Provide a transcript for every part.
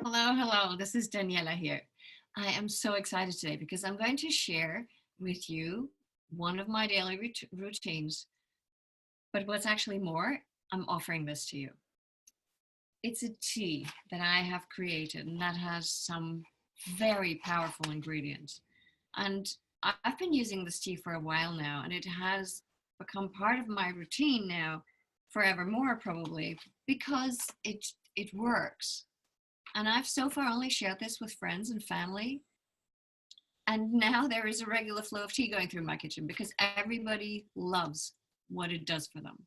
Hello. This is Daniela here. I am so excited today because I'm going to share with you one of my daily routines. But what's actually more, I'm offering this to you. It's a tea that I have created and that has some very powerful ingredients. And I've been using this tea for a while now, and it has become part of my routine now, forevermore probably, because it works. And I've so far only shared this with friends and family. And now there is a regular flow of tea going through my kitchen because everybody loves what it does for them.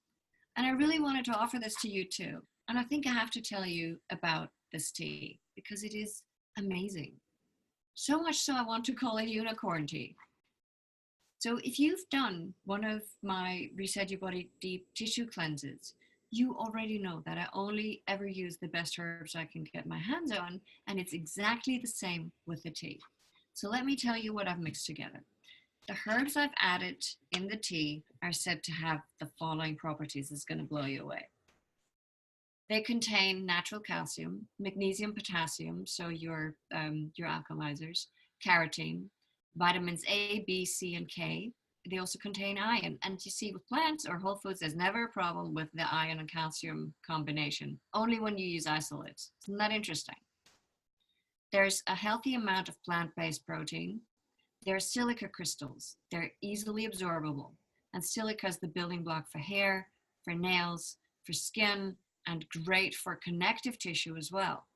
And I really wanted to offer this to you too. And I think I have to tell you about this tea because it is amazing. So much so I want to call it unicorn tea. So if you've done one of my Reset Your Body deep tissue cleanses, you already know that I only ever use the best herbs I can get my hands on, and it's exactly the same with the tea. So let me tell you what I've mixed together. The herbs I've added in the tea are said to have the following properties. It's going to blow you away. They contain natural calcium, magnesium, potassium, so your alkalizers, carotene, vitamins A, B, C, and K. They also contain iron. And you see, with plants or whole foods, there's never a problem with the iron and calcium combination, only when you use isolates. Isn't that interesting? There's a healthy amount of plant-based protein. There are silica crystals. They're easily absorbable. And silica is the building block for hair, for nails, for skin, and great for connective tissue as well.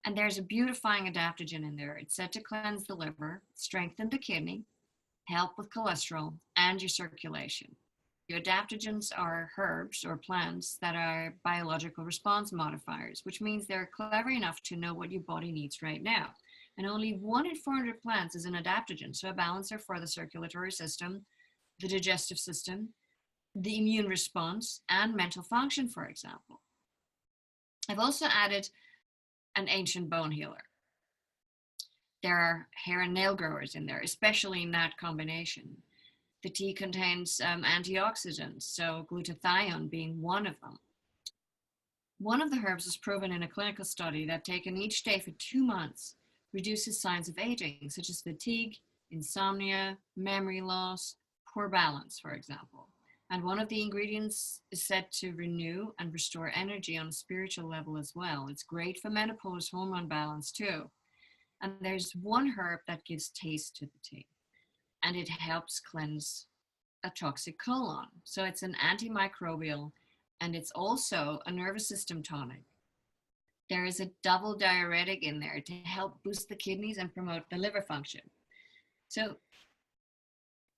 And there's a beautifying adaptogen in there. It's said to cleanse the liver, strengthen the kidney, help with cholesterol, and your circulation. Your adaptogens are herbs or plants that are biological response modifiers, which means they're clever enough to know what your body needs right now. And only 1 in 400 plants is an adaptogen, so a balancer for the circulatory system, the digestive system, the immune response, and mental function, for example. I've also added an ancient bone healer. There are hair and nail growers in there, especially in that combination. The tea contains antioxidants, so glutathione being one of them. One of the herbs was proven in a clinical study that taken each day for 2 months reduces signs of aging, such as fatigue, insomnia, memory loss, poor balance, for example. And one of the ingredients is said to renew and restore energy on a spiritual level as well. It's great for menopause hormone balance too. And there's one herb that gives taste to the tea, and it helps cleanse a toxic colon. So it's an anti-microbial, and it's also a nervous system tonic. There is a double diuretic in there to help boost the kidneys and promote the liver function. So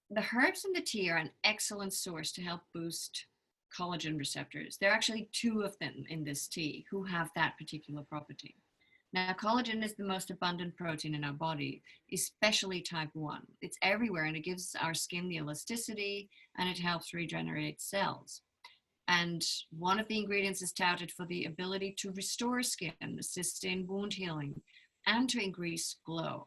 the herbs in the tea are an excellent source to help boost collagen receptors. There are actually 2 of them in this tea who have that particular property. Now, collagen is the most abundant protein in our body, especially type 1. It's everywhere, and it gives our skin the elasticity, and it helps regenerate cells. And one of the ingredients is touted for the ability to restore skin, assist in wound healing, and to increase glow.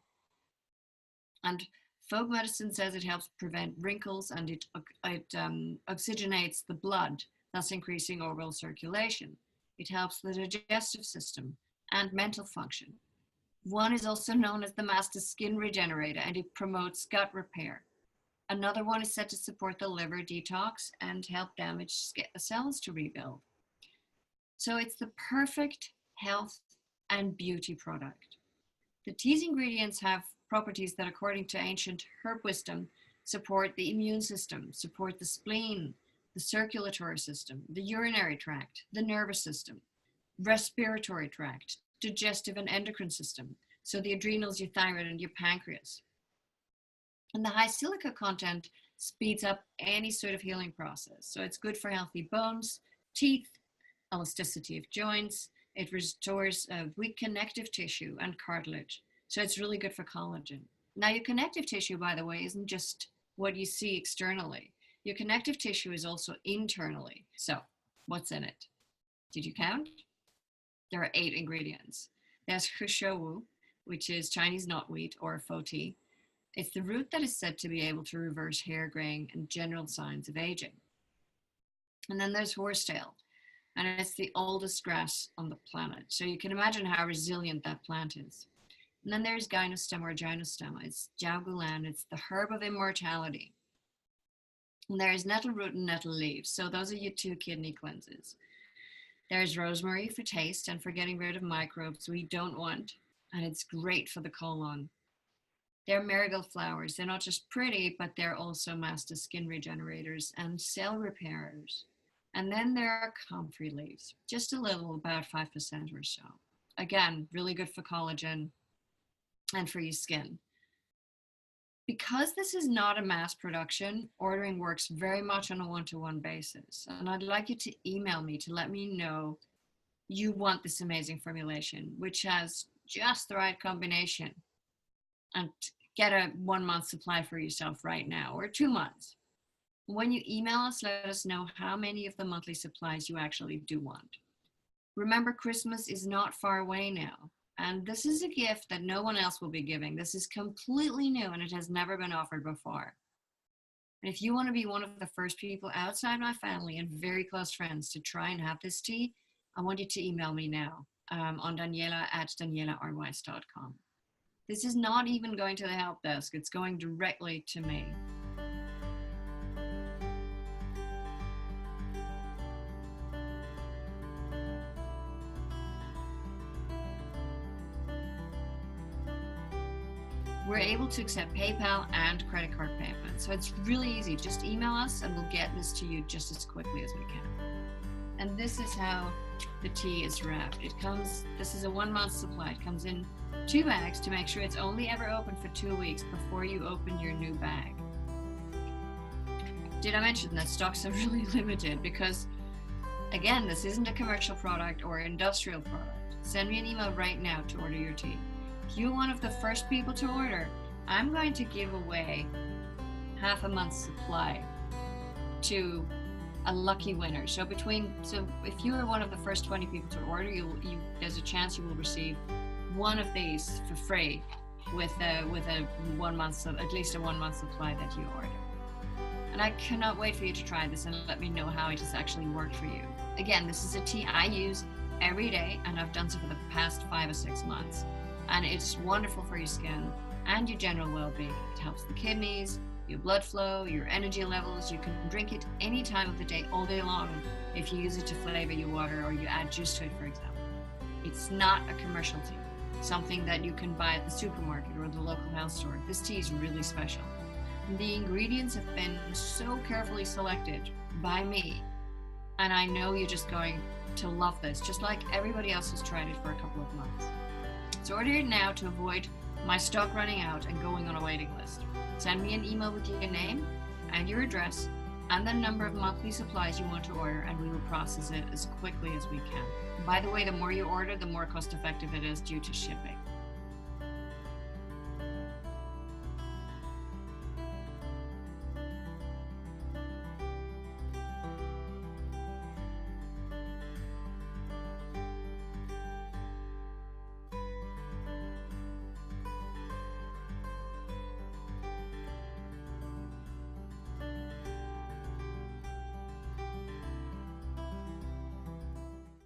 And folk medicine says it helps prevent wrinkles, and it oxygenates the blood, thus increasing overall circulation. It helps the digestive system and mental function. One is also known as the Master Skin Regenerator, and it promotes gut repair. Another one is said to support the liver detox and help damaged cells to rebuild. So it's the perfect health and beauty product. The tea's ingredients have properties that, according to ancient herb wisdom, support the immune system, support the spleen, the circulatory system, the urinary tract, the nervous system, respiratory tract, digestive and endocrine system, so the adrenals, your thyroid, and your pancreas. And the high silica content speeds up any sort of healing process. So it's good for healthy bones, teeth, elasticity of joints. It restores weak connective tissue and cartilage. So it's really good for collagen. Now, your connective tissue, by the way, isn't just what you see externally. Your connective tissue is also internally. So what's in it? Did you count? There are 8 ingredients. There's Hushowu, which is Chinese knotweed or faux tea. It's the root that is said to be able to reverse hair graying and general signs of aging. And then there's horsetail. And it's the oldest grass on the planet. So you can imagine how resilient that plant is. And then there's Gynostemma or Gynostemma. It's Jaugulan. It's the herb of immortality. And there's nettle root and nettle leaves. So those are your 2 kidney cleanses. There's rosemary for taste and for getting rid of microbes we don't want. And it's great for the colon. There are marigold flowers. They're not just pretty, but they're also master skin regenerators and cell repairers. And then there are comfrey leaves, just a little, about 5% or so. Again, really good for collagen and for your skin. Because this is not a mass production, ordering works very much on a one-to-one basis. And I'd like you to email me to let me know you want this amazing formulation, which has just the right combination, and get a 1-month supply for yourself right now, or 2 months. When you email us, let us know how many of the monthly supplies you actually do want. Remember, Christmas is not far away now, and this is a gift that no one else will be giving. This is completely new, and it has never been offered before. And if you want to be one of the first people outside my family and very close friends to try and have this tea, I want you to email me now on daniela@danielaarweiss.com. This is not even going to the help desk. It's going directly to me. We're able to accept PayPal and credit card payments. So it's really easy. Just email us and we'll get this to you just as quickly as we can. And this is how the tea is wrapped. This is a 1-month supply. It comes in 2 bags to make sure it's only ever open for 2 weeks before you open your new bag. Did I mention that stocks are really limited? Because again, this isn't a commercial product or industrial product. Send me an email right now to order your tea. If you're one of the first people to order, I'm going to give away half a month's supply to a lucky winner. So if you are one of the first 20 people to order, there's a chance you will receive one of these for free with a 1 month, at least a 1 month supply that you order. And I cannot wait for you to try this and let me know how it has actually worked for you. Again, this is a tea I use every day, and I've done so for the past 5 or 6 months. And it's wonderful for your skin and your general well-being. It helps the kidneys, your blood flow, your energy levels. You can drink it any time of the day, all day long, if you use it to flavor your water or you add juice to it, for example. It's not a commercial tea, something that you can buy at the supermarket or the local health store. This tea is really special. The ingredients have been so carefully selected by me, and I know you're just going to love this, just like everybody else has tried it for a couple of months. So order it now to avoid my stock running out and going on a waiting list. Send me an email with your name and your address and the number of monthly supplies you want to order, and we will process it as quickly as we can. By the way, the more you order, the more cost effective it is due to shipping.